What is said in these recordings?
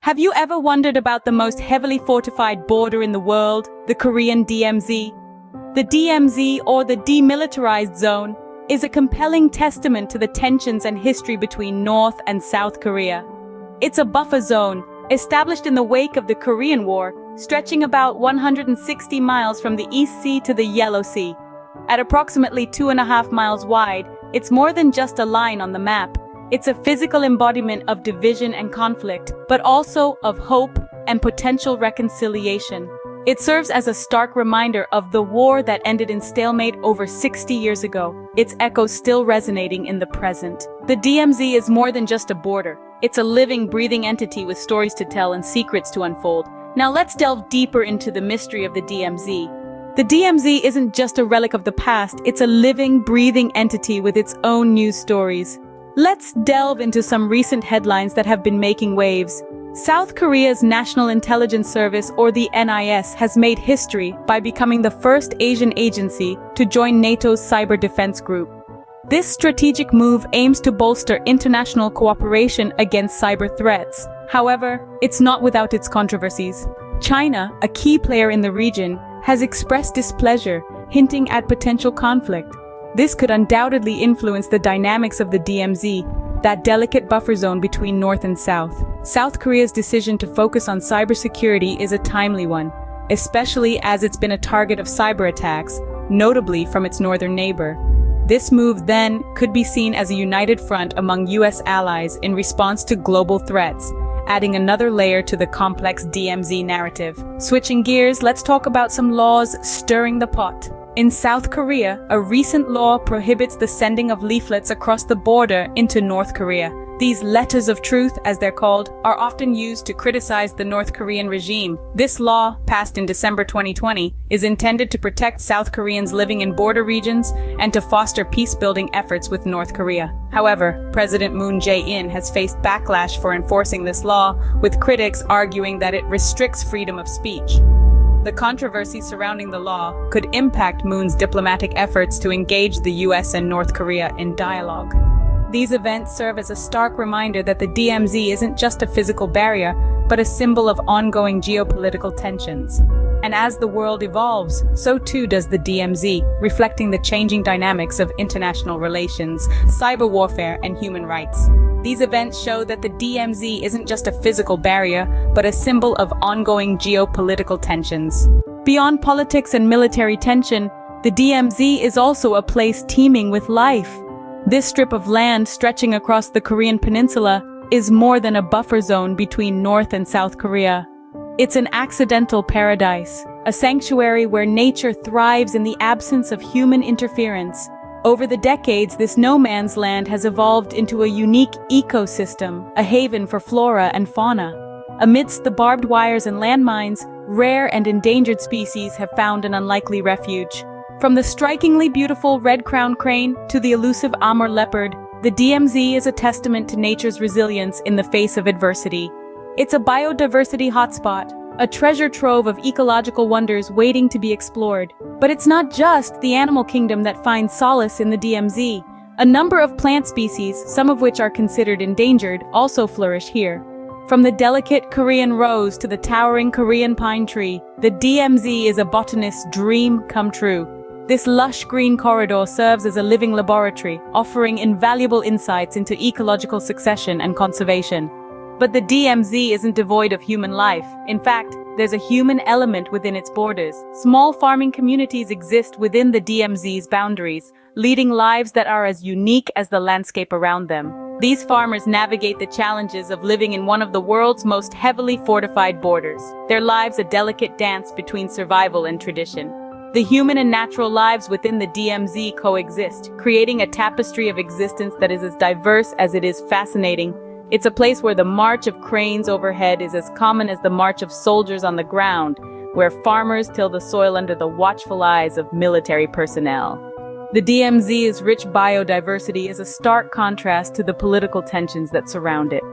Have you ever wondered about the most heavily fortified border in the world, the Korean DMZ? The DMZ, or the Demilitarized Zone, is a compelling testament to the tensions and history between North and South Korea. It's a buffer zone, established in the wake of the Korean War, stretching about 160 miles from the East Sea to the Yellow Sea. At approximately 2.5 miles wide, it's more than just a line on the map. It's a physical embodiment of division and conflict, but also of hope and potential reconciliation. It serves as a stark reminder of the war that ended in stalemate over 60 years ago, its echoes still resonating in the present. The DMZ is more than just a border. It's a living, breathing entity with stories to tell and secrets to unfold. Now let's delve deeper into the mystery of the DMZ. The DMZ isn't just a relic of the past, it's a living, breathing entity with its own news stories. Let's delve into some recent headlines that have been making waves. South Korea's National Intelligence Service, or the NIS, has made history by becoming the first Asian agency to join NATO's cyber defense group. This strategic move aims to bolster international cooperation against cyber threats. However, it's not without its controversies. China, a key player in the region, has expressed displeasure, hinting at potential conflict. This could undoubtedly influence the dynamics of the DMZ, that delicate buffer zone between North and South. South Korea's decision to focus on cybersecurity is a timely one, especially as it's been a target of cyber attacks, notably from its northern neighbor. This move then could be seen as a united front among US allies in response to global threats, adding another layer to the complex DMZ narrative. Switching gears, let's talk about some laws stirring the pot. In South Korea, a recent law prohibits the sending of leaflets across the border into North Korea. These letters of truth, as they're called, are often used to criticize the North Korean regime. This law, passed in December 2020, is intended to protect South Koreans living in border regions and to foster peace-building efforts with North Korea. However, President Moon Jae-in has faced backlash for enforcing this law, with critics arguing that it restricts freedom of speech. The controversy surrounding the law could impact Moon's diplomatic efforts to engage the US and North Korea in dialogue. These events serve as a stark reminder that the DMZ isn't just a physical barrier, but a symbol of ongoing geopolitical tensions. And as the world evolves, so too does the DMZ, reflecting the changing dynamics of international relations, cyber warfare, and human rights. These events show that the DMZ isn't just a physical barrier, but a symbol of ongoing geopolitical tensions. Beyond politics and military tension, the DMZ is also a place teeming with life. This strip of land stretching across the Korean Peninsula is more than a buffer zone between North and South Korea. It's an accidental paradise, a sanctuary where nature thrives in the absence of human interference. Over the decades, this no man's land has evolved into a unique ecosystem, a haven for flora and fauna. Amidst the barbed wires and landmines, rare and endangered species have found an unlikely refuge. From the strikingly beautiful red-crowned crane to the elusive Amur leopard, the DMZ is a testament to nature's resilience in the face of adversity. It's a biodiversity hotspot, a treasure trove of ecological wonders waiting to be explored. But it's not just the animal kingdom that finds solace in the DMZ. A number of plant species, some of which are considered endangered, also flourish here. From the delicate Korean rose to the towering Korean pine tree, the DMZ is a botanist's dream come true. This lush green corridor serves as a living laboratory, offering invaluable insights into ecological succession and conservation. But the DMZ isn't devoid of human life. In fact, there's a human element within its borders. Small farming communities exist within the DMZ's boundaries, leading lives that are as unique as the landscape around them. These farmers navigate the challenges of living in one of the world's most heavily fortified borders. Their lives a delicate dance between survival and tradition. The human and natural lives within the DMZ coexist, creating a tapestry of existence that is as diverse as it is fascinating. It's a place where the march of cranes overhead is as common as the march of soldiers on the ground, where farmers till the soil under the watchful eyes of military personnel. The DMZ's rich biodiversity is a stark contrast to the political tensions that surround it.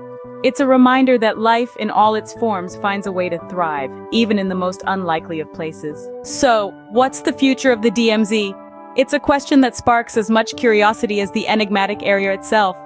It's a reminder that life in all its forms finds a way to thrive, even in the most unlikely of places. So, what's the future of the DMZ? It's a question that sparks as much curiosity as the enigmatic area itself.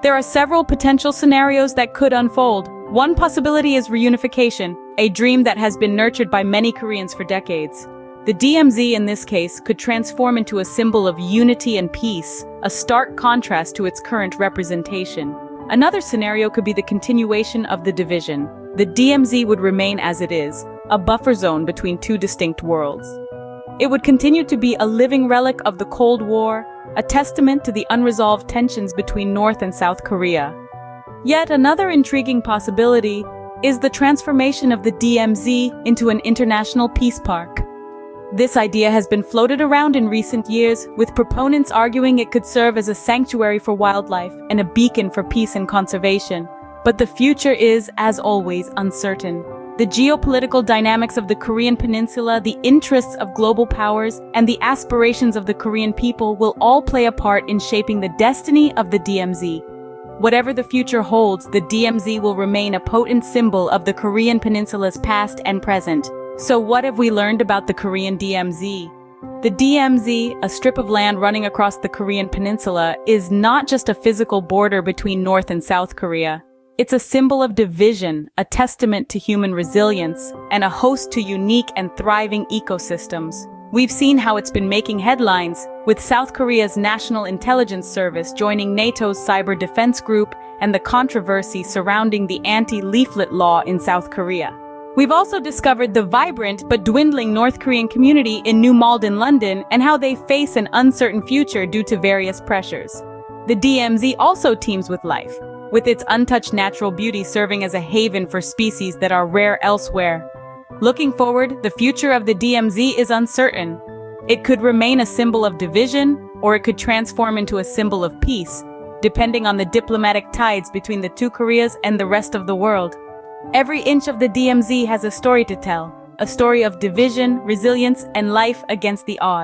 There are several potential scenarios that could unfold. One possibility is reunification, a dream that has been nurtured by many Koreans for decades. The DMZ in this case could transform into a symbol of unity and peace, a stark contrast to its current representation. Another scenario could be the continuation of the division. The DMZ would remain as it is, a buffer zone between two distinct worlds. It would continue to be a living relic of the Cold War, a testament to the unresolved tensions between North and South Korea. Yet another intriguing possibility is the transformation of the DMZ into an international peace park. This idea has been floated around in recent years, with proponents arguing it could serve as a sanctuary for wildlife and a beacon for peace and conservation. But the future is, as always, uncertain. The geopolitical dynamics of the Korean Peninsula, the interests of global powers, and the aspirations of the Korean people will all play a part in shaping the destiny of the DMZ. Whatever the future holds, the DMZ will remain a potent symbol of the Korean Peninsula's past and present. So what have we learned about the Korean DMZ? The DMZ, a strip of land running across the Korean Peninsula, is not just a physical border between North and South Korea. It's a symbol of division, a testament to human resilience, and a host to unique and thriving ecosystems. We've seen how it's been making headlines, with South Korea's National Intelligence Service joining NATO's cyber defense group and the controversy surrounding the anti-leaflet law in South Korea. We've also discovered the vibrant but dwindling North Korean community in New Malden, London, and how they face an uncertain future due to various pressures. The DMZ also teems with life, with its untouched natural beauty serving as a haven for species that are rare elsewhere. Looking forward, the future of the DMZ is uncertain. It could remain a symbol of division, or it could transform into a symbol of peace, depending on the diplomatic tides between the two Koreas and the rest of the world. Every inch of the DMZ has a story to tell, a story of division, resilience, and life against the odds.